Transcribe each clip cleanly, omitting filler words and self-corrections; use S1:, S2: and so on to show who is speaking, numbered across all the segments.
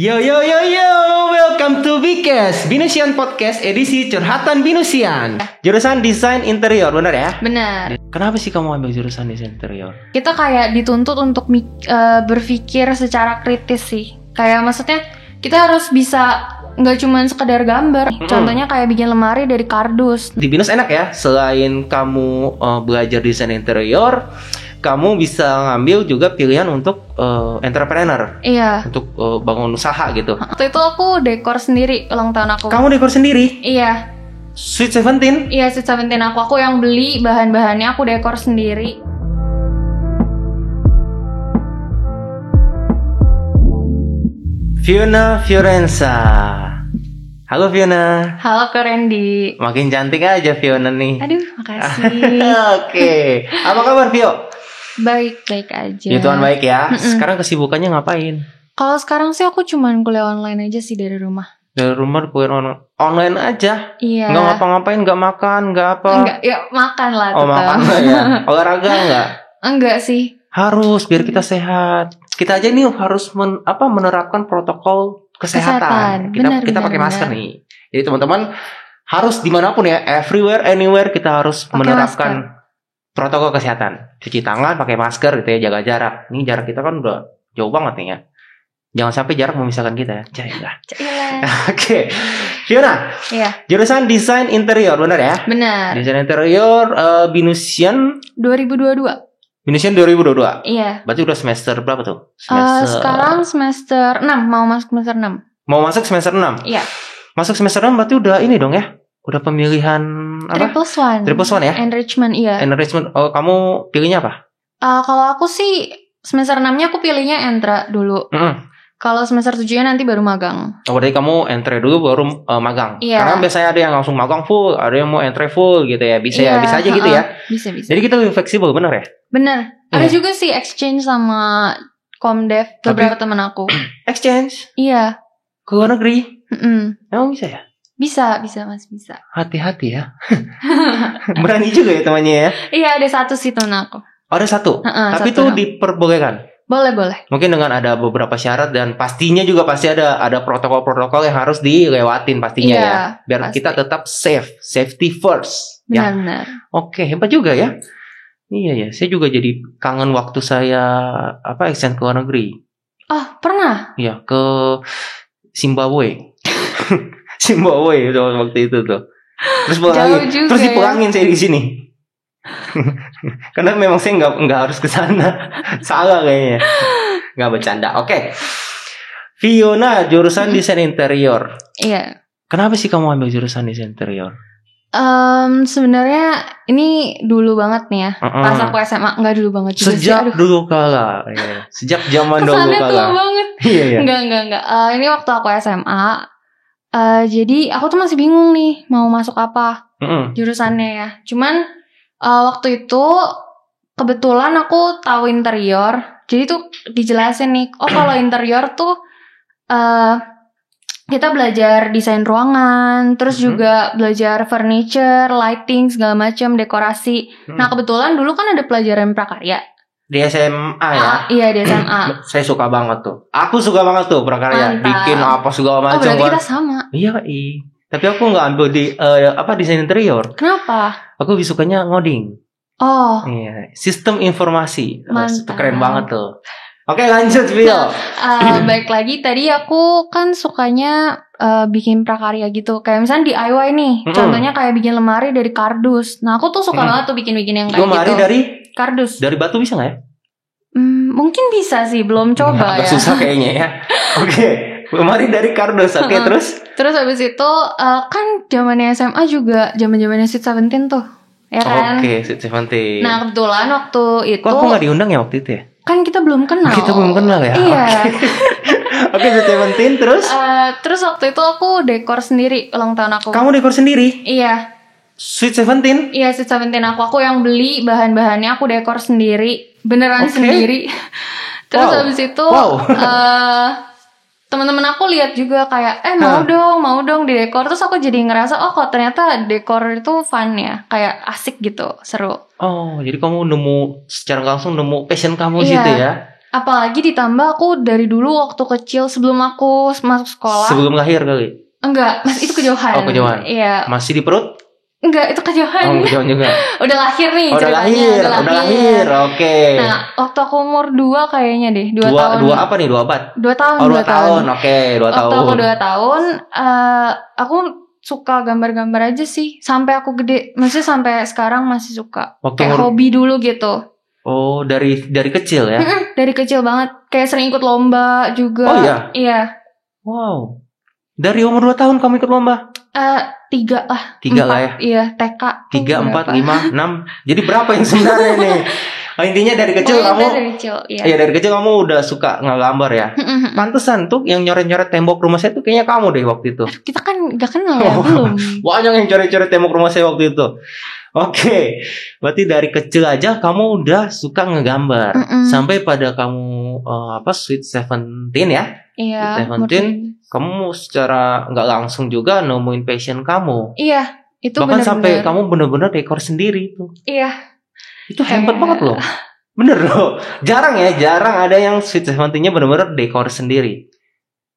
S1: Yo yo yo yo, welcome to Bikes Binusian Podcast edisi curhatan Binusian. Jurusan desain interior, benar ya?
S2: Benar.
S1: Kenapa sih kamu ambil jurusan desain interior?
S2: Kita kayak dituntut untuk berpikir secara kritis sih. Kayak maksudnya kita harus bisa nggak cuma sekedar gambar. Contohnya kayak bikin lemari dari kardus.
S1: Di Binus enak ya, selain kamu belajar desain interior, kamu bisa ngambil juga pilihan untuk entrepreneur.
S2: Iya.
S1: Untuk bangun usaha gitu.
S2: Waktu itu aku dekor sendiri ulang tahun aku.
S1: Kamu dekor sendiri?
S2: Iya.
S1: Sweet Seventeen?
S2: Iya, Sweet Seventeen aku yang beli bahan-bahannya, aku dekor sendiri.
S1: Fiona Fiorenza. Halo Fiona.
S2: Halo Kak Randy.
S1: Makin cantik aja Fiona nih.
S2: Aduh, makasih.
S1: Oke. Apa kabar Fio?
S2: Baik-baik aja.
S1: Ya Tuhan baik ya. Sekarang kesibukannya ngapain?
S2: Kalau sekarang sih aku cuman kuliah online aja sih dari rumah.
S1: Dari rumah kuliah online aja?
S2: Iya.
S1: Nggak ngapa-ngapain, nggak makan, nggak apa?
S2: Enggak, ya makan lah tetap.
S1: Oh makan lah ya. Olahraga nggak?
S2: Enggak sih.
S1: Harus biar kita sehat. Kita aja nih harus menerapkan protokol kesehatan. Kita pakai masker nih. Jadi teman-teman harus dimanapun ya, everywhere, anywhere kita harus menerapkan protokol kesehatan. Cuci tangan, pakai masker gitu ya, jaga jarak. Ini jarak kita kan udah jauh banget nih ya. Jangan sampai jarak memisahkan kita ya. Cailah. Oke. Fiona.
S2: Iya.
S1: Jurusan desain interior, benar ya?
S2: Benar.
S1: Desain interior Binusian
S2: 2022.
S1: Binusian 2022.
S2: Iya.
S1: Berarti udah semester berapa tuh?
S2: Sekarang semester 6, mau masuk semester 6.
S1: Mau masuk semester 6?
S2: Iya.
S1: Masuk semester 6 berarti udah ini dong ya? Udah pemilihan apa? Triple one ya?
S2: Enrichment, iya.
S1: Enrichment. Oh, kamu pilihnya apa?
S2: Kalau aku sih semester 6-nya aku pilihnya entra dulu. Kalau semester 7-nya nanti baru magang.
S1: Oh, berarti kamu entry dulu baru magang.
S2: Iya.
S1: Karena biasanya ada yang langsung magang full, ada yang mau entry full gitu ya. Bisa
S2: iya,
S1: ya, bisa aja gitu ya.
S2: Bisa.
S1: Jadi kita lebih fleksibel, benar ya?
S2: Benar. Ada juga sih exchange sama Komdev beberapa teman aku.
S1: Exchange?
S2: Iya.
S1: Ke luar negeri? Emang bisa ya?
S2: Bisa Mas, bisa.
S1: Hati-hati ya. Berani juga ya temannya ya?
S2: Iya, ada satu sih teman aku.
S1: Oh, ada satu? Tapi itu diperbolehkan?
S2: Boleh.
S1: Mungkin dengan ada beberapa syarat dan pastinya juga pasti ada protokol-protokol yang harus dilewatin pastinya ya. Biar kita tetap safety first.
S2: Benar.
S1: Oke, hebat juga ya. Iya ya, saya juga jadi kangen waktu saya exchange ke luar negeri.
S2: Oh, pernah?
S1: Iya, ke Zimbabwe. Zimbabwe waktu itu tuh. Terus pulangin saya di sini. Karena memang saya nggak harus ke sana. Salah kayaknya. Nggak bercanda. Oke. Fiona, jurusan desain interior.
S2: Iya.
S1: Kenapa sih kamu ambil jurusan desain interior?
S2: Sebenarnya ini dulu banget nih ya. Pas aku SMA, nggak dulu banget juga.
S1: Sejak dulu kala. Ya. Sejak zaman dulu kala.
S2: Kesannya tua banget.
S1: Iya.
S2: Enggak. Ini waktu aku SMA. Jadi aku tuh masih bingung nih mau masuk apa jurusannya ya. Cuman waktu itu kebetulan aku tahu interior. Jadi tuh dijelasin nih, kalau interior tuh kita belajar desain ruangan, terus juga belajar furniture, lighting, segala macam, dekorasi. Nah kebetulan dulu kan ada pelajaran prakarya.
S1: Di SMA ya?
S2: Iya di SMA.
S1: Saya suka banget tuh. Aku suka banget tuh prakarya.
S2: Mantap.
S1: Bikin apa segala macam.
S2: Oh berarti kita sama.
S1: Iya. Tapi aku nggak ambil di desain interior.
S2: Kenapa?
S1: Aku lebih sukanya ngoding.
S2: Oh.
S1: Iya. Sistem informasi.
S2: Mantap.
S1: Keren banget tuh. Oke lanjut Vio.
S2: Baik lagi tadi aku kan sukanya bikin prakarya gitu. Kayak misalnya DIY nih. Contohnya kayak bikin lemari dari kardus. Nah aku tuh suka banget tuh bikin yang kayak gitu.
S1: Lemari dari?
S2: Kardus.
S1: Dari batu bisa gak ya?
S2: Mungkin bisa sih. Belum coba
S1: agak
S2: ya.
S1: Susah kayaknya ya. Oke. Lemari dari kardus. Oke terus?
S2: Terus habis itu kan zamannya SMA juga zamannya Sweet Seventeen tuh. Ya kan?
S1: Oke, Sweet Seventeen.
S2: Nah kebetulan waktu itu.
S1: Kok aku gak diundang ya waktu itu ya?
S2: Kan kita belum kenal.
S1: Kita belum kenal ya?
S2: Iya.
S1: Oke, Sweet Seventeen terus?
S2: Terus waktu itu aku dekor sendiri ulang tahun aku.
S1: Kamu dekor sendiri?
S2: Iya.
S1: Sweet Seventeen?
S2: Iya, Sweet Seventeen aku yang beli bahan-bahannya, aku dekor sendiri. Beneran sendiri. Terus habis itu teman-teman aku lihat juga kayak mau dong di dekor. Terus aku jadi ngerasa kok ternyata dekor itu fun ya, kayak asik gitu, seru.
S1: Oh, jadi kamu secara langsung nemu passion kamu situ ya?
S2: Apalagi ditambah aku dari dulu waktu kecil sebelum aku masuk sekolah.
S1: Sebelum lahir kali?
S2: Enggak, itu kejauhan.
S1: Oh, kejauhan.
S2: Iya.
S1: Masih di perut?
S2: Enggak, itu kejauhan.
S1: Oh, kejauhan juga.
S2: Udah lahir nih
S1: ceritanya. Udah lahir. Oke.
S2: Nah, waktu aku umur 2 kayaknya deh, 2 tahun.
S1: 2 apa nih? 2 abad?
S2: 2 tahun.
S1: Oh, 2 tahun. Oke, 2 tahun.
S2: Waktu aku 2 tahun, aku suka gambar-gambar aja sih. Sampai aku gede, maksudnya sampai sekarang masih suka. Kayak hobi dulu gitu.
S1: Oh, dari kecil ya?
S2: Dari kecil banget. Kayak sering ikut lomba juga.
S1: Oh iya?
S2: Iya.
S1: Wow. Dari umur 2 tahun kamu ikut lomba?
S2: 3 lah.
S1: 3 lah ya?
S2: Iya, TK.
S1: 3, 4, 5, 6. Jadi berapa yang sebenarnya nih? Intinya dari kecil kamu.
S2: Dari kecil, iya.
S1: Iya, dari kecil kamu udah suka ngegambar ya. Pantesan tuh yang nyoret-nyoret tembok rumah saya tuh kayaknya kamu deh waktu itu.
S2: Kita kan gak kenal ya, belum.
S1: Banyak yang coret-coret tembok rumah saya waktu itu. Oke, berarti dari kecil aja kamu udah suka ngegambar. Sampai pada kamu Sweet 17 ya?
S2: Iya.
S1: Sweet 17, kamu secara nggak langsung juga nemuin passion kamu.
S2: Iya, itu
S1: bahkan sampai kamu bener-bener dekor sendiri tuh.
S2: Iya.
S1: Itu hebat banget loh. Bener loh. Jarang ada yang Sweet 17-nya bener-bener dekor sendiri.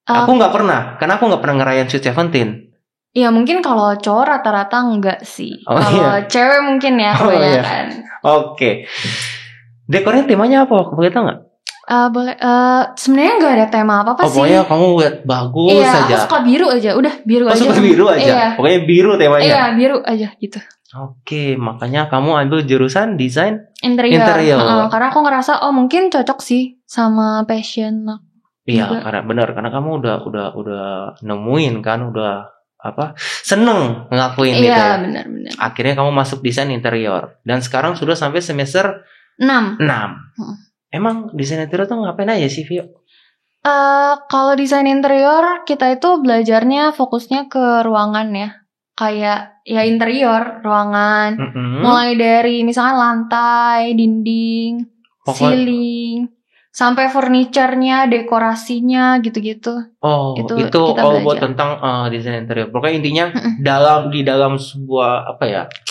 S1: Aku nggak pernah, karena aku nggak pernah ngerayain Sweet 17.
S2: Iya, mungkin kalau cowok rata-rata enggak sih. Kalau cewek mungkin ya kebanyakan.
S1: Oke. Dekornya temanya apa? Boleh tau nggak?
S2: Boleh. Sebenarnya nggak ada tema apa-apa sih.
S1: Pokoknya kamu lihat bagus aja.
S2: Iya, aku suka biru aja. Udah biru aja.
S1: Suka biru aja.
S2: Iya.
S1: Pokoknya biru temanya.
S2: Iya, biru aja gitu.
S1: Oke, makanya kamu ambil jurusan desain
S2: interior. Karena aku ngerasa mungkin cocok sih sama passion.
S1: Iya, karena kamu udah nemuin kan, udah seneng ngelakuin gitu ya.
S2: Iya, benar.
S1: Akhirnya kamu masuk desain interior dan sekarang sudah sampai semester 6. Emang desain interior tuh ngapain aja sih, Vio?
S2: Kalau desain interior kita itu belajarnya fokusnya ke ruangan ya. Kayak ya interior, ruangan. Mulai dari misalkan lantai, dinding, ceiling, sampai furniture-nya, dekorasinya gitu-gitu.
S1: Oh, itu buat tentang desain interior. Pokoknya intinya di dalam sebuah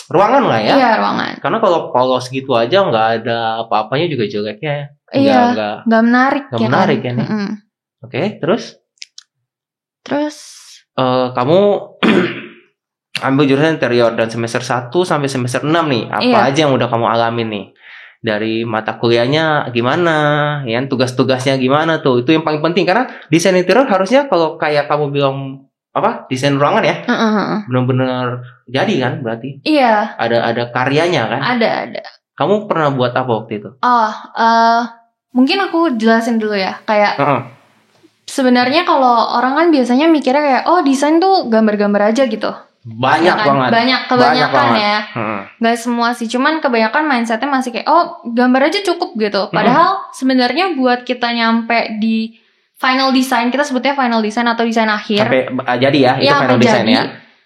S1: ruangan lah ya.
S2: Iya, ruangan.
S1: Karena kalau segitu aja nggak ada apa-apanya juga jeleknya.
S2: Iya, nggak menarik.
S1: Nggak menarik kan ya. Oke, terus kamu ambil jurusan interior dan semester 1 sampai semester 6 nih. Apa aja yang udah kamu alamin nih? Dari mata kuliahnya gimana, ya tugas-tugasnya gimana tuh, itu yang paling penting karena desain interior harusnya kalau kayak kamu bilang desain ruangan ya, benar-benar jadi kan berarti? Iya. Ada karyanya kan?
S2: Ada.
S1: Kamu pernah buat apa waktu itu?
S2: Mungkin aku jelasin dulu ya, kayak sebenarnya kalau orang kan biasanya mikirnya kayak desain tuh gambar-gambar aja gitu. Kebanyakan ya. Gak semua sih, cuman kebanyakan mindsetnya masih kayak gambar aja cukup gitu. Padahal sebenarnya buat kita nyampe di final design, kita sebutnya final design atau desain akhir.
S1: Sampai jadi ya, itu final design ya.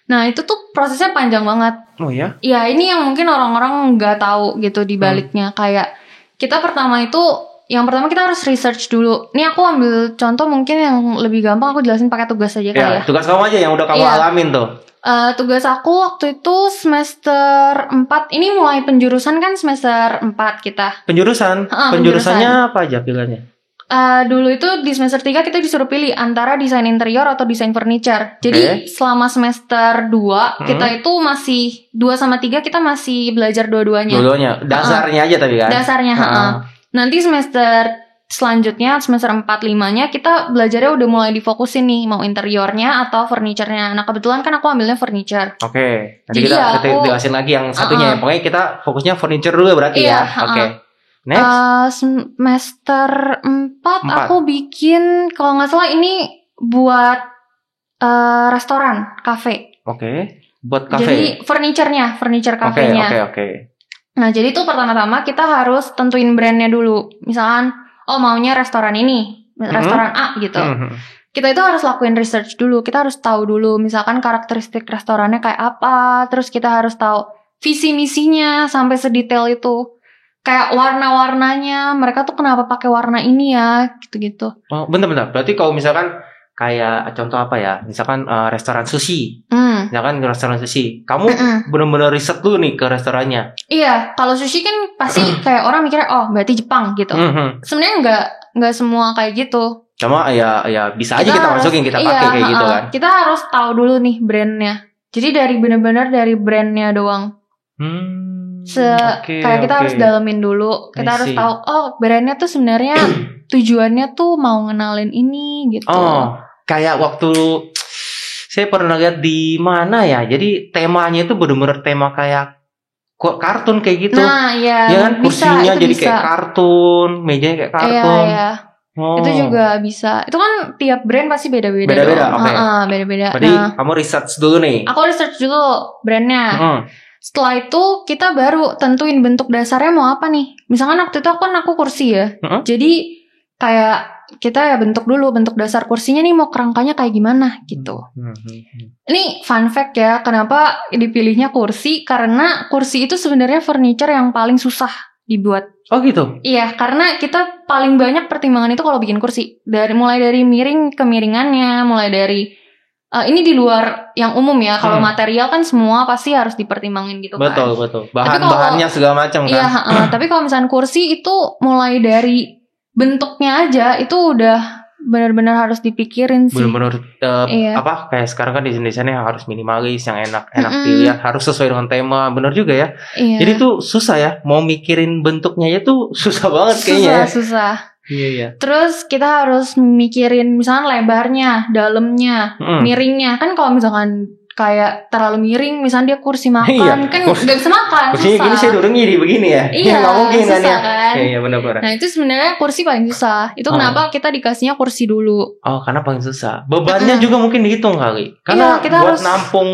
S2: Nah itu tuh prosesnya panjang banget.
S1: Oh ya?
S2: Ya ini yang mungkin orang-orang nggak tahu gitu di baliknya. Kayak kita yang pertama kita harus research dulu. Ini aku ambil contoh mungkin yang lebih gampang, aku jelasin pakai tugas aja kali ya.
S1: Tugas kamu aja yang udah kamu alamin tuh.
S2: Tugas aku waktu itu semester 4. Ini mulai penjurusan kan semester 4 kita.
S1: Penjurusannya apa aja pilihannya?
S2: Dulu itu di semester 3 kita disuruh pilih antara desain interior atau desain furniture. Jadi selama semester 2 kita itu masih 2 sama 3 kita masih belajar dua-duanya.
S1: Dasarnya aja tapi kan?
S2: Dasarnya, Nanti semester selanjutnya semester 4-5-nya kita belajarnya udah mulai difokusin nih, mau interiornya atau furniture-nya. Nah kebetulan kan aku ambilnya furniture.
S1: Oke. Nanti kita jelasin lagi yang satunya ya. Pokoknya kita fokusnya furniture dulu berarti ya. Oke. Next.
S2: Semester 4 aku bikin, kalau nggak salah ini buat restoran, cafe.
S1: Oke. Buat cafe.
S2: Jadi furniture kafenya.
S1: Oke.
S2: Nah jadi tuh pertama-tama kita harus tentuin brandnya dulu. Misalkan maunya restoran ini, restoran A gitu. Kita itu harus lakuin research dulu. Kita harus tahu dulu misalkan karakteristik restorannya kayak apa. Terus kita harus tahu visi misinya sampai sedetail itu. Kayak warna-warnanya, mereka tuh kenapa pakai warna ini ya, gitu-gitu.
S1: Oh, bentar. Berarti kalau misalkan kayak contoh apa ya? Misalkan restoran sushi. Misalkan restoran sushi. Kamu benar-benar riset dulu nih ke restorannya.
S2: Iya, kalau sushi kan pasti kayak orang mikirnya berarti Jepang gitu. Sebenarnya nggak semua kayak gitu.
S1: Cuma ya bisa aja kita masukin, kita pakai kayak gitu kan.
S2: Kita harus tahu dulu nih brandnya. Jadi benar-benar dari brandnya doang. Kayak kita harus dalemin dulu. Kita harus tahu, brandnya tuh sebenarnya tujuannya tuh mau ngenalin ini gitu.
S1: Oh, kayak waktu saya pernah lihat di mana ya. Jadi temanya itu benar-benar tema kayak kartun kayak gitu.
S2: Nah, iya.
S1: Ya kan, kursinya jadi kayak kartun, mejanya kayak kartun.
S2: Iya. Itu juga bisa. Itu kan tiap brand pasti beda-beda.
S1: Beda-beda, oke.
S2: Beda-beda.
S1: Berarti kamu research dulu nih.
S2: Aku research dulu brandnya. Setelah itu kita baru tentuin bentuk dasarnya mau apa nih. Misalkan waktu itu aku kursi ya. Jadi kayak kita ya bentuk dasar kursinya nih mau kerangkanya kayak gimana gitu. Ini fun fact ya, kenapa dipilihnya kursi? Karena kursi itu sebenarnya furniture yang paling susah dibuat.
S1: Oh gitu?
S2: Iya, karena kita paling banyak pertimbangan itu kalau bikin kursi. Mulai dari miring kemiringannya, mulai dari ini di luar yang umum ya. Kalau material kan semua pasti harus dipertimbangin gitu kan.
S1: Betul. Bahannya segala macam kan.
S2: Iya, tapi kalau misalnya kursi itu mulai dari bentuknya aja itu udah benar-benar harus dipikirin sih.
S1: Benar-benar kayak sekarang kan desainnya harus minimalis, yang enak dilihat, harus sesuai dengan tema. Benar juga ya. Iya. Jadi tuh susah ya, mau mikirin bentuknya ya tuh susah banget kayaknya.
S2: Susah.
S1: Iya.
S2: Terus kita harus mikirin misalnya lebarnya, dalamnya, miringnya. Kan kalau misalkan kayak terlalu miring, misalnya dia kursi makan, kan nggak bisa makan.
S1: Kursinya gini saya dorongnya begini ya.
S2: Iya,
S1: nggak mungkin
S2: susah
S1: kan. Iya benar.
S2: Nah itu sebenarnya kursi paling susah. Itu kenapa kita dikasihnya kursi dulu.
S1: Oh, karena paling susah. Bebannya juga mungkin dihitung kali. Karena kita buat nampung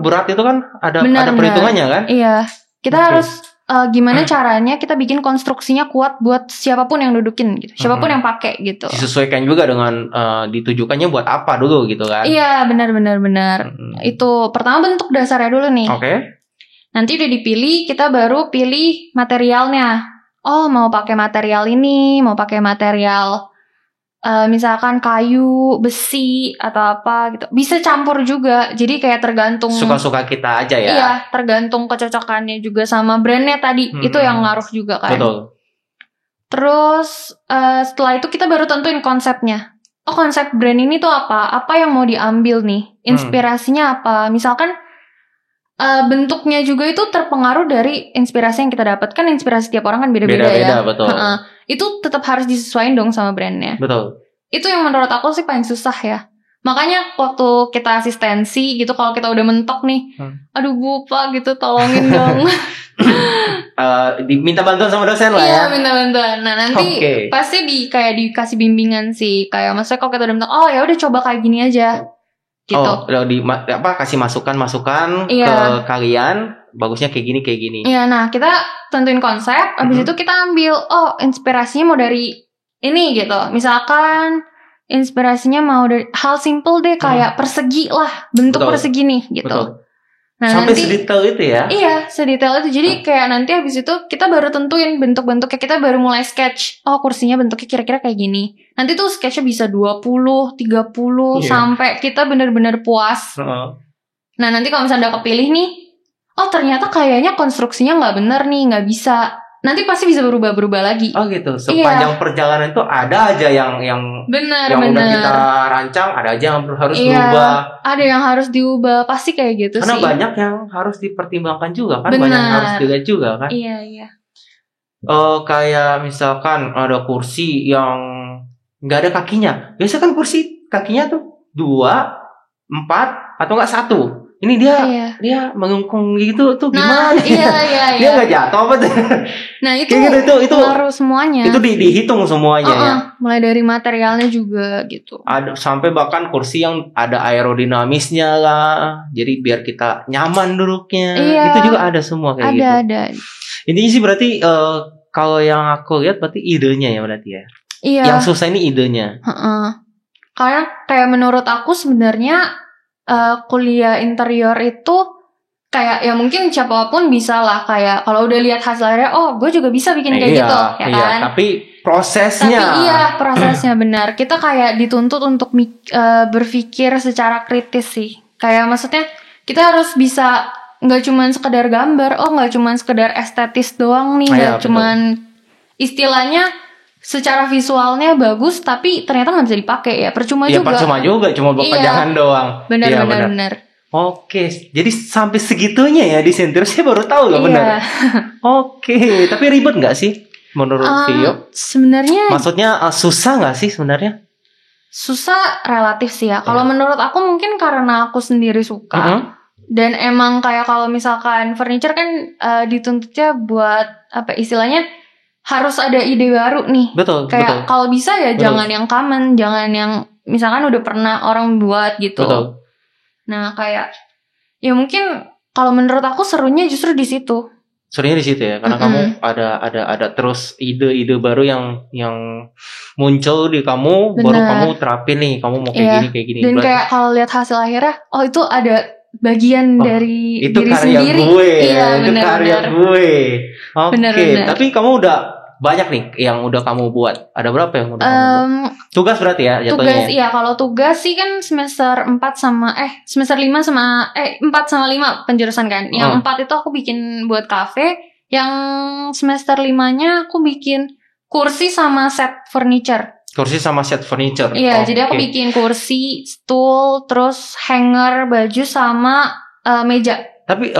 S1: berat itu kan ada perhitungannya kan.
S2: Iya, kita harus gimana caranya kita bikin konstruksinya kuat buat siapapun yang dudukin gitu, siapapun yang pakai gitu.
S1: Disesuaikan juga dengan ditujukannya buat apa dulu gitu kan.
S2: Iya, benar. Itu pertama bentuk dasarnya dulu nih.
S1: Oke.
S2: Nanti udah dipilih, kita baru pilih materialnya. Oh, mau pakai material ini, mau pakai material misalkan kayu, besi atau apa gitu. Bisa campur juga. Jadi kayak tergantung
S1: suka-suka kita aja ya.
S2: Iya, tergantung kecocokannya juga sama brandnya tadi. Itu yang ngaruh juga kan.
S1: Betul.
S2: Terus setelah itu kita baru tentuin konsepnya. Oh, konsep brand ini tuh apa? Apa yang mau diambil nih? Inspirasinya apa? Misalkan bentuknya juga itu terpengaruh dari inspirasi yang kita dapat. Kan inspirasi tiap orang kan beda-beda ya.
S1: Betul.
S2: Itu tetap harus disesuaikan dong sama brandnya.
S1: Betul.
S2: Itu yang menurut aku sih paling susah ya. Makanya waktu kita asistensi gitu, kalau kita udah mentok nih, aduh Bu Pak gitu, tolongin dong.
S1: Diminta bantuan sama dosen lah ya.
S2: Iya, minta bantuan. Nah nanti pasti dikasih bimbingan sih. Kayak maksudnya kalau kita udah mentok, oh ya udah coba kayak gini aja. Gitu.
S1: Oh, kasih masukan ke kalian. Bagusnya kayak gini.
S2: Iya, nah kita tentuin konsep, abis itu kita ambil, inspirasinya mau dari ini gitu. Misalkan inspirasinya mau dari hal simple deh, kayak persegi lah, bentuk persegi nih gitu.
S1: Betul. Nah, sampai sedetail itu ya?
S2: Iya, sedetail itu. Jadi kayak nanti abis itu kita baru tentuin bentuk-bentuknya, kita baru mulai sketch. Oh, kursinya bentuknya kira-kira kayak gini. Nanti tuh sketchnya bisa 20, 30 sampai kita benar-benar puas. Nah, nanti kalau misalnya udah kepilih nih, oh ternyata kayaknya konstruksinya nggak bener nih, nggak bisa. Nanti pasti bisa berubah-berubah lagi.
S1: Oh gitu. Sepanjang perjalanan itu ada aja yang
S2: bener.
S1: udah kita rancang, ada aja yang harus berubah.
S2: Ada yang harus diubah, pasti kayak gitu.
S1: Karena
S2: sih.
S1: Banyak yang harus dipertimbangkan juga kan, banyak yang harus dilihat juga kan.
S2: Iya.
S1: Kayak misalkan ada kursi yang nggak ada kakinya. Biasa kan kursi kakinya tuh 2, 4 atau nggak 1. Ini dia mengungkung gitu tuh gimana?
S2: Iya.
S1: Dia nggak jatuh apa tuh?
S2: Nah itu
S1: ngaruh
S2: semuanya.
S1: Itu dihitung semuanya ya.
S2: Mulai dari materialnya juga gitu.
S1: Ada sampai bahkan kursi yang ada aerodinamisnya lah. Jadi biar kita nyaman duduknya.
S2: Iya.
S1: Itu juga ada semua kayak gitu.
S2: Ada.
S1: Intinya sih berarti kalau yang aku lihat berarti idenya ya berarti ya.
S2: Iya.
S1: Yang susah ini idenya.
S2: Karena kayak menurut aku sebenarnya kuliah interior itu kayak ya mungkin siapapun bisa lah, kayak kalau udah lihat hasilnya gue juga bisa bikin kayak gitu ya kan.
S1: Tapi prosesnya
S2: benar, kita kayak dituntut untuk berpikir secara kritis sih. Kayak maksudnya kita harus bisa, nggak cuman sekedar gambar, nggak cuman sekedar estetis doang nih, nggak cuman istilahnya secara visualnya bagus tapi ternyata nggak bisa dipakai ya, percuma juga.
S1: Percuma juga, cuma buat pajangan doang.
S2: Benar.
S1: Oke, jadi sampai segitunya ya desain interior, saya baru tahu loh. Benar. Oke, tapi ribet nggak sih menurut Vio?
S2: Sebenarnya.
S1: Maksudnya susah nggak sih sebenarnya?
S2: Susah relatif sih ya. Kalau menurut aku mungkin karena aku sendiri suka. Dan emang kayak kalau misalkan furniture kan dituntutnya buat apa istilahnya harus ada ide baru nih.
S1: Betul.
S2: Kayak kalau bisa ya jangan yang common, jangan yang misalkan udah pernah orang buat gitu.
S1: Betul.
S2: Nah kayak ya mungkin kalau menurut aku serunya justru di situ.
S1: Serunya di situ ya, karena kamu ada terus ide-ide baru yang muncul di kamu. Bener. Baru kamu terapin nih, kamu mau kayak gini.
S2: Dan kayak kalau lihat hasil akhirnya, itu ada bagian dari
S1: itu
S2: diri
S1: karya
S2: sendiri.
S1: Gue,
S2: iya,
S1: itu karya gue. Oke, tapi kamu udah banyak nih yang udah kamu buat. Ada berapa yang udah kamu buat? Tugas berarti ya jatuhnya?
S2: Tugas, kalau tugas sih kan semester 4 sama semester 5 sama 4 sama 5 penjurusan kan. Yang 4 itu aku bikin buat kafe, yang semester 5-nya aku bikin kursi sama set furniture.
S1: Kursi sama set furniture.
S2: Iya, jadi aku bikin kursi, stool, terus hanger, baju sama meja.
S1: Tapi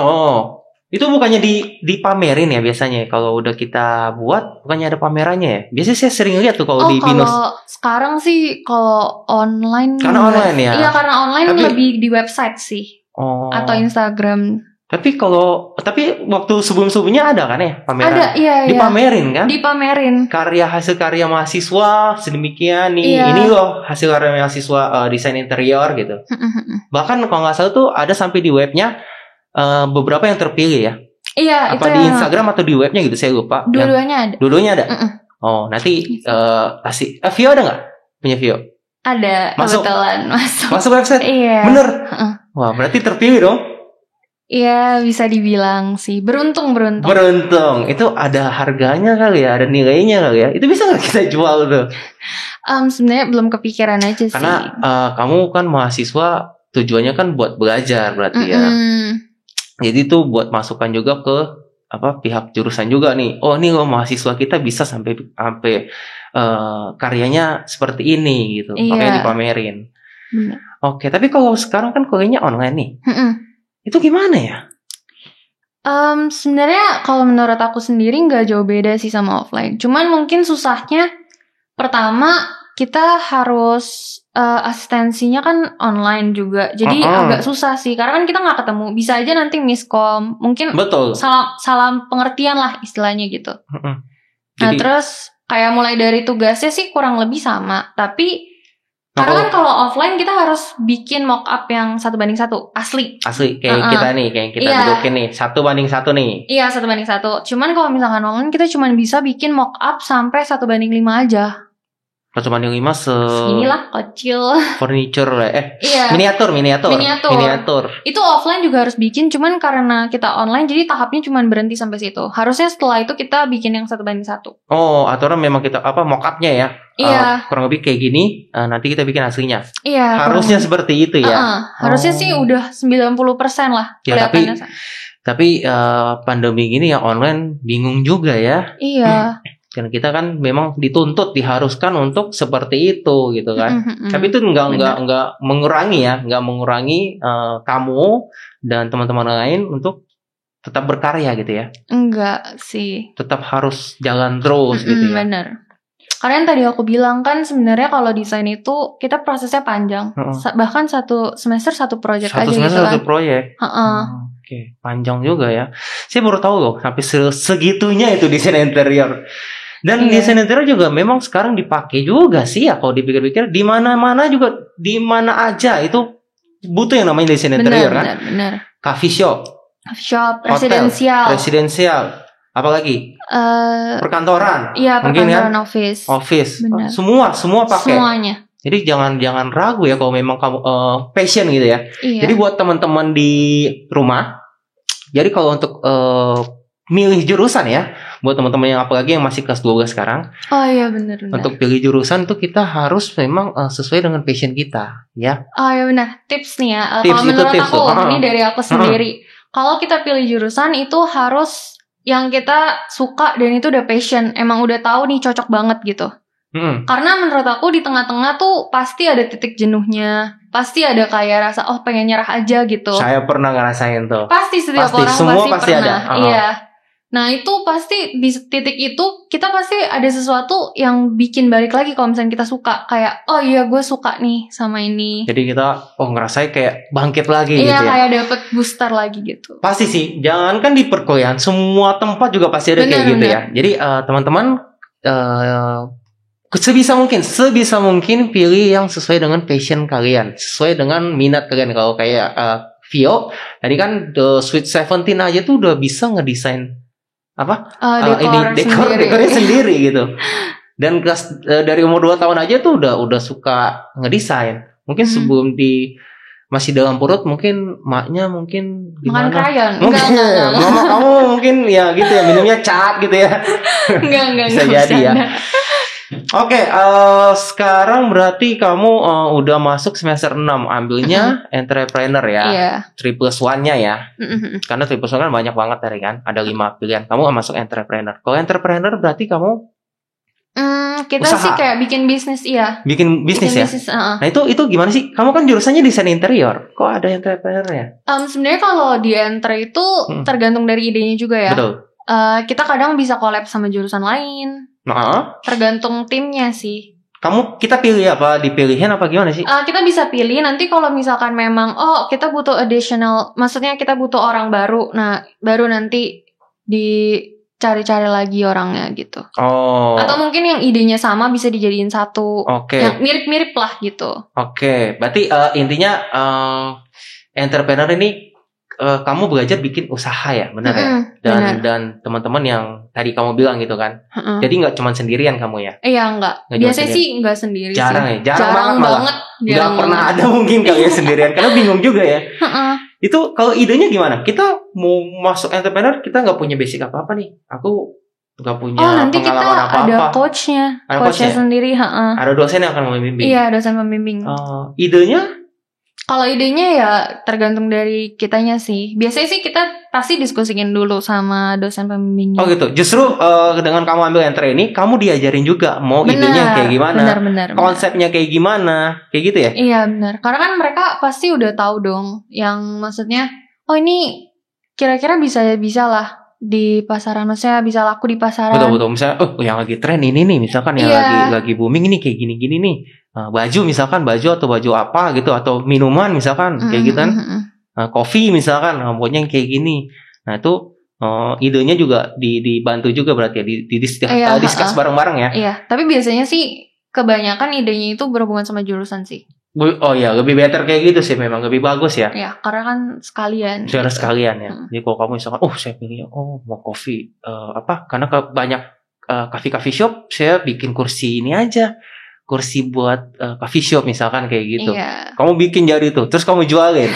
S1: itu bukannya dipamerin ya biasanya kalau udah kita buat, bukannya ada pamerannya ya? Biasanya saya sering lihat tuh kalau di Binus.
S2: Kalau sekarang sih kalau online.
S1: Karena online ya.
S2: Iya, karena online lebih di website sih. Atau Instagram.
S1: Tapi waktu sebelumnya ada kan ya pameran?
S2: Ada, iya.
S1: Dipamerin kan?
S2: Dipamerin.
S1: Hasil karya mahasiswa sedemikian nih. Iya. Ini loh hasil karya mahasiswa desain interior gitu. Bahkan kalau nggak salah tuh ada sampai di webnya. Beberapa yang terpilih ya.
S2: Iya.
S1: Apa di Instagram atau di webnya gitu saya lupa.
S2: Dua-duanya ada.
S1: Dua-duanya ada. Nanti kasih. Vio ada nggak? Punya Vio?
S2: Ada. Kebetulan
S1: masuk website.
S2: Iya.
S1: Bener. Wah berarti terpilih dong.
S2: Iya bisa dibilang sih. Beruntung.
S1: Itu ada harganya kali ya, ada nilainya kali ya. Itu bisa nggak kita jual tuh?
S2: Sebenarnya belum kepikiran aja sih.
S1: Karena kamu kan mahasiswa, tujuannya kan buat belajar berarti ya. Jadi itu buat masukan juga ke pihak jurusan juga nih. Oh ini loh mahasiswa kita bisa sampai karyanya seperti ini gitu. Makanya dipamerin. Oke, tapi kalau sekarang kan kuliahnya online nih. Itu gimana ya?
S2: Sebenarnya kalau menurut aku sendiri nggak jauh beda sih sama offline. Cuman mungkin susahnya pertama kita harus asistensinya kan online juga, jadi agak susah sih karena kan kita nggak ketemu, bisa aja nanti miskom, mungkin
S1: betul.
S2: salah pengertian lah istilahnya gitu. Nah terus kayak mulai dari tugasnya sih kurang lebih sama, tapi karena kan kalau offline kita harus bikin mock up yang 1:1 asli
S1: kayak kita nih, kayak kita dudukin nih 1:1 nih. Iya
S2: 1:1. Cuman kalau misalkan online kita cuma bisa bikin mock up sampai 1:5 aja.
S1: 1:5
S2: seginilah kecil.
S1: Furniture
S2: iya.
S1: Miniatur.
S2: Itu offline juga harus bikin, cuman karena kita online jadi tahapnya cuma berhenti sampai situ. Harusnya setelah itu kita bikin yang 1:1.
S1: Aturan memang kita mock up-nya ya.
S2: Iya.
S1: Kurang lebih kayak gini, nanti kita bikin aslinya.
S2: Iya.
S1: Harusnya seperti itu ya.
S2: Harusnya sih udah 90% lah kelihatannya.
S1: Tapi pandemi gini ya online bingung juga ya.
S2: Iya.
S1: Karena kita kan memang dituntut, diharuskan untuk seperti itu gitu kan. Tapi itu nggak mengurangi kamu dan teman-teman lain untuk tetap berkarya gitu ya.
S2: Enggak sih.
S1: Tetap harus jalan terus gitu ya.
S2: Bener. Karena yang tadi aku bilang kan sebenarnya kalau desain itu kita prosesnya panjang. Bahkan 1 semester 1 proyek aja gitu kan. 1 semester
S1: 1 proyek. Oke, panjang juga ya. Saya baru tahu loh sampai segitunya itu desain interior. Dan desain interior juga memang sekarang dipakai juga sih ya kalau dipikir-pikir, di mana-mana juga, di mana aja itu butuh yang namanya desain interior kan.
S2: Benar.
S1: Coffee shop, hotel, residensial, apalagi perkantoran,
S2: iya, perkantoran kan?
S1: Office, semua pakai.
S2: Semuanya.
S1: Jadi jangan ragu ya kalau memang kamu passion gitu ya.
S2: Iya.
S1: Jadi buat teman-teman di rumah, jadi kalau untuk milih jurusan ya, buat teman-teman yang apalagi yang masih kelas 12 sekarang.
S2: Oh iya benar.
S1: Untuk pilih jurusan tuh kita harus memang sesuai dengan passion kita, ya.
S2: Oh iya benar. Tips nih ya. Kalau menurut aku, ini dari aku sendiri. Kalau kita pilih jurusan itu harus yang kita suka dan itu udah passion, emang udah tahu nih cocok banget gitu. Karena menurut aku di tengah-tengah tuh pasti ada titik jenuhnya, pasti ada kayak rasa pengen nyerah aja gitu.
S1: Saya pernah ngerasain tuh.
S2: Pasti setiap orang
S1: semua pasti
S2: pernah. Iya. Nah itu pasti di titik itu kita pasti ada sesuatu yang bikin balik lagi kalau misalnya kita suka. Kayak iya gue suka nih sama ini.
S1: Jadi kita ngerasain kayak bangkit lagi gitu ya.
S2: Iya kayak dapet booster lagi gitu.
S1: Pasti sih, jangankan di perkuliahan, semua tempat juga pasti ada kayak gitu ya. Jadi teman-teman sebisa mungkin pilih yang sesuai dengan passion kalian, sesuai dengan minat kalian. Kalau kayak Vio, tadi kan The Sweet 17 aja tuh udah bisa ngedesain dekornya sendiri gitu. Dan dari umur 2 tahun aja tuh udah suka ngedesain. Mungkin sebelum masih dalam perut mungkin maknya mungkin gimana?
S2: Makan krayon.
S1: Mungkin mama kamu mungkin ya gitu ya, minumnya cat gitu ya.
S2: Enggak
S1: bisa jadi ya. Oke, sekarang berarti kamu udah masuk semester 6, ambilnya entrepreneur ya.
S2: Iya.
S1: 3+1-nya ya. Karena 3+1 kan banyak banget tadi kan, ada 5 pilihan. Kamu masuk entrepreneur. Kalau entrepreneur berarti kamu
S2: kita usaha. Sih kayak bikin bisnis ya.
S1: Bikin bisnis ya. Nah itu gimana sih? Kamu kan jurusannya desain interior. Kok ada entrepreneur ya?
S2: Sebenarnya kalau di entre itu tergantung dari idenya juga ya.
S1: Betul.
S2: Kita kadang bisa collab sama jurusan lain. Tergantung timnya sih.
S1: Kita pilih apa? Dipilihin apa gimana sih?
S2: Kita bisa pilih nanti kalau misalkan memang kita butuh additional, maksudnya kita butuh orang baru. Nah, baru nanti dicari-cari lagi orangnya gitu. Atau mungkin yang idenya sama bisa dijadiin satu. Yang mirip-mirip lah gitu.
S1: Berarti intinya entrepreneur ini kamu belajar bikin usaha ya, benar ya? Dan teman-teman yang tadi kamu bilang gitu kan. Jadi nggak cuma sendirian kamu ya?
S2: Iya, nggak. Biasanya sih nggak sendiri.
S1: Jarang banget. Nggak pernah ada mungkin kalian sendirian karena bingung juga ya. Itu kalau idenya gimana? Kita mau masuk entrepreneur, kita nggak punya basic apa-apa nih. Aku nggak punya
S2: nanti
S1: pengalaman apa-apa.
S2: Ada coachnya sendiri.
S1: Ada dosen yang akan membimbing.
S2: Iya, dosen pembimbing.
S1: Idenya?
S2: Kalau idenya ya tergantung dari kitanya sih. Biasanya sih kita pasti diskusiin dulu sama dosen pembimbingnya.
S1: Gitu. Justru dengan kamu ambil entre ini, kamu diajarin juga mau idenya kayak gimana,
S2: benar,
S1: konsepnya kayak gimana, kayak gitu ya?
S2: Iya benar. Karena kan mereka pasti udah tahu dong, yang maksudnya, ini kira-kira bisa lah di pasaran, maksudnya bisa laku di pasaran.
S1: Betul. Misalnya, yang lagi tren ini nih, misalkan yang lagi booming ini kayak gini-gini nih. Baju misalkan, atau baju apa gitu, atau minuman misalkan kayak gitu kan. Kopi misalkan, pokoknya yang kayak gini. Nah itu idenya juga dibantu juga berarti ya, discuss bareng-bareng ya.
S2: Iya, tapi biasanya sih kebanyakan idenya itu berhubungan sama jurusan sih.
S1: Lebih better kayak gitu sih, memang lebih bagus ya.
S2: Iya, karena kan sekalian.
S1: Secara sekalian ya. Jadi kalau kamu misalkan, saya pilih mau kopi karena banyak coffee shop, saya bikin kursi ini aja. Kursi buat coffee shop misalkan kayak gitu.
S2: Iya.
S1: Kamu bikin jadi tuh, terus kamu jualin.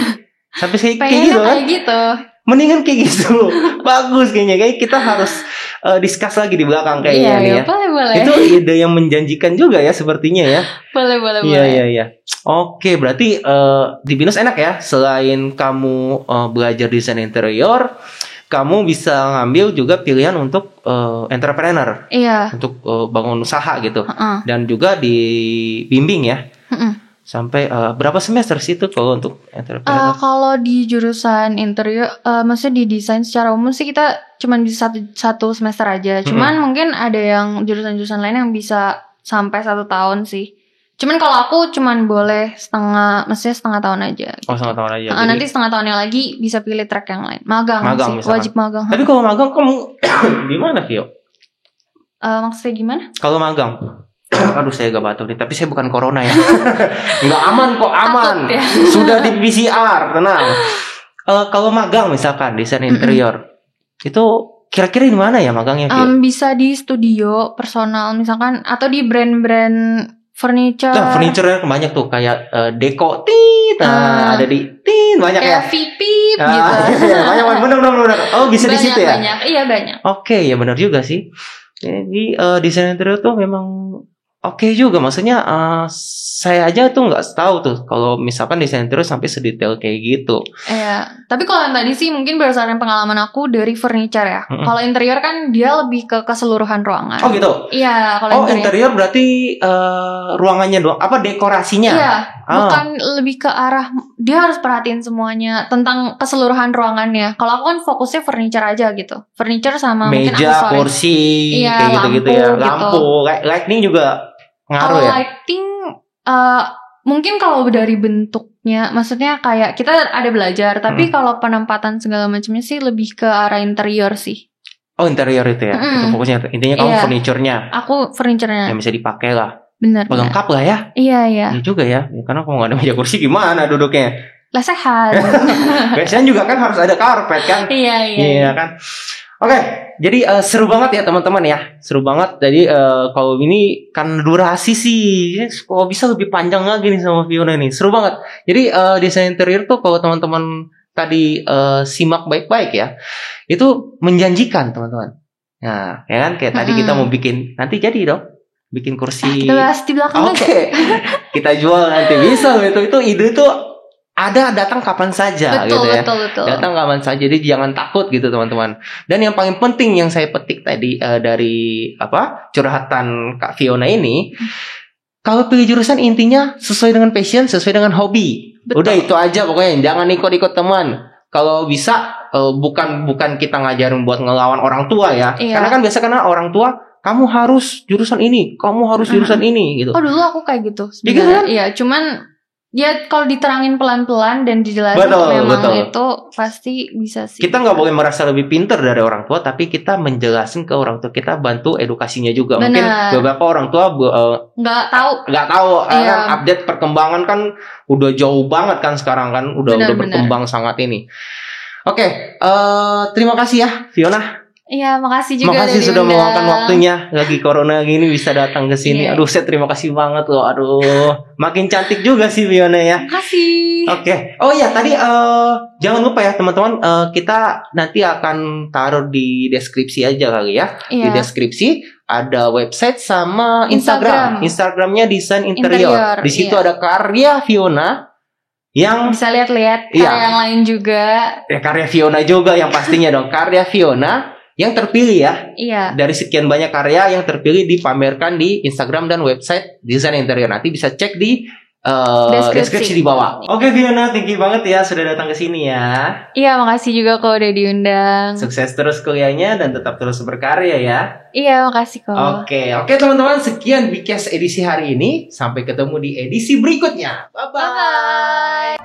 S1: Sampai kayak gitu kan?
S2: Gitu.
S1: Mendingan kayak gitu. Bagus kayaknya. Kayak kita harus discuss lagi di belakang kayaknya nih ya.
S2: Boleh.
S1: Itu ide yang menjanjikan juga ya sepertinya ya.
S2: Boleh.
S1: Iya. Oke, berarti di BINUS enak ya. Selain kamu belajar desain interior, kamu bisa ngambil juga pilihan untuk entrepreneur.
S2: Iya.
S1: Untuk bangun usaha gitu. Dan juga dibimbing ya. Sampai berapa semester sih itu kalau untuk entrepreneur?
S2: Kalau di jurusan interior, maksudnya di desain secara umum sih kita cuma bisa satu semester aja. Cuman mungkin ada yang jurusan-jurusan lain yang bisa sampai 1 tahun sih. Cuman kalau aku cuman boleh setengah tahun aja. Gitu.
S1: Setengah tahun aja.
S2: Nanti setengah tahunnya lagi bisa pilih track yang lain. Magang sih, misalkan. Wajib magang.
S1: Tapi kalau magang kamu gimana, Vio?
S2: Maksudnya gimana?
S1: Kalau magang, aduh saya gak batuk nih, tapi saya bukan corona ya. Nggak aman kok, aman. Ya? Sudah di PCR, tenang. Kalau magang misalkan desain interior, itu kira-kira di mana ya magangnya?
S2: Bisa di studio personal misalkan, atau di brand-brand furniture.
S1: Nah, furniture-nya banyak tuh kayak Deko ada di banyak
S2: kayak
S1: ya.
S2: VP gitu.
S1: Iya, banyak benar. Bisa di situ ya?
S2: Banyak. Iya, banyak.
S1: Oke, ya benar juga sih. Jadi desain interior tuh memang oke juga, maksudnya saya aja tuh nggak tahu tuh kalau misalkan desain interior sampai sedetail kayak gitu.
S2: Iya, tapi kalau yang tadi sih mungkin berdasarkan pengalaman aku dari furniture ya. Kalau interior kan dia lebih ke keseluruhan ruangan.
S1: Oh gitu.
S2: Iya, kalau
S1: interior berarti ruangannya doang, apa dekorasinya?
S2: Iya, bukan lebih ke arah dia harus perhatiin semuanya tentang keseluruhan ruangannya. Kalau aku kan fokusnya furniture aja gitu. Furniture sama
S1: meja,
S2: mungkin aksesoris.
S1: kursi,
S2: iya,
S1: kayak gitu-gitu ya. Lampu, lighting juga ngaruh ya.
S2: Lighting mungkin kalau dari bentuknya, maksudnya kayak kita ada belajar, tapi kalau penempatan segala macamnya sih lebih ke arah interior sih.
S1: Oh, interior itu ya. Itu fokusnya. Intinya kamu furniture-nya.
S2: Aku furniture-nya.
S1: Yang bisa dipakai lah.
S2: Benar.
S1: Pelengkap lah ya.
S2: Iya.
S1: Iya juga ya. Karena kalau nggak ada meja kursi gimana duduknya?
S2: Lah sehat.
S1: Biasanya juga kan harus ada karpet kan? Iya kan. Oke, jadi seru banget ya teman-teman ya. Seru banget. Jadi kalau ini kan durasi sih, kalau bisa lebih panjang lagi nih sama Fiona nih. Seru banget. Jadi desain interior tuh kalau teman-teman tadi simak baik-baik ya, itu menjanjikan teman-teman. Nah, ya kan kayak tadi kita mau bikin, nanti jadi dong bikin kursi.
S2: Kita bahas di belakang aja.
S1: Oke. Kita jual nanti bisa itu ide tuh. Datang kapan saja
S2: betul,
S1: gitu ya.
S2: Betul.
S1: Datang kapan saja, jadi jangan takut gitu teman-teman. Dan yang paling penting yang saya petik tadi dari curhatan Kak Fiona ini, kalau pilih jurusan intinya sesuai dengan passion, sesuai dengan hobi. Betul. Udah itu aja pokoknya, jangan ikut-ikut teman. Kalau bisa bukan kita ngajarin buat ngelawan orang tua ya. Iya. Karena kan biasa orang tua kamu harus jurusan ini, kamu harus jurusan ini gitu.
S2: Oh dulu aku kayak gitu sebenarnya. Iya, cuman ya kalau diterangin pelan-pelan dan dijelasin betul. Itu pasti bisa sih.
S1: Kita nggak boleh merasa lebih pintar dari orang tua, tapi kita menjelasin ke orang tua kita, bantu edukasinya juga. Bener. Mungkin beberapa orang tua nggak tahu kan update perkembangan kan udah jauh banget kan sekarang kan udah berkembang sangat ini. Oke, terima kasih ya Fiona.
S2: Iya, makasih juga.
S1: Makasih sudah meluangkan waktunya. Lagi corona gini bisa datang ke sini. Aduh, saya terima kasih banget loh. Aduh, makin cantik juga sih Fiona ya.
S2: Makasih.
S1: Oke. Oh iya, tadi jangan lupa ya teman-teman, kita nanti akan taruh di deskripsi aja kali ya. Di deskripsi ada website sama Instagram. Instagramnya Desain Interior. Di situ ada karya Fiona. Yang
S2: bisa lihat-lihat karya yang lain juga.
S1: Ya, karya Fiona juga yang pastinya dong. Karya Fiona yang terpilih ya.
S2: Iya.
S1: Dari sekian banyak karya yang terpilih dipamerkan di Instagram dan website Desain Interior. Nanti bisa cek di deskripsi di bawah. Oke Fiona, thank you banget ya sudah datang ke sini ya.
S2: Iya, makasih juga kok udah diundang.
S1: Sukses terus kuliahnya dan tetap terus berkarya ya.
S2: Iya, makasih kok.
S1: Oke teman-teman, sekian Bcast edisi hari ini. Sampai ketemu di edisi berikutnya. Bye-bye.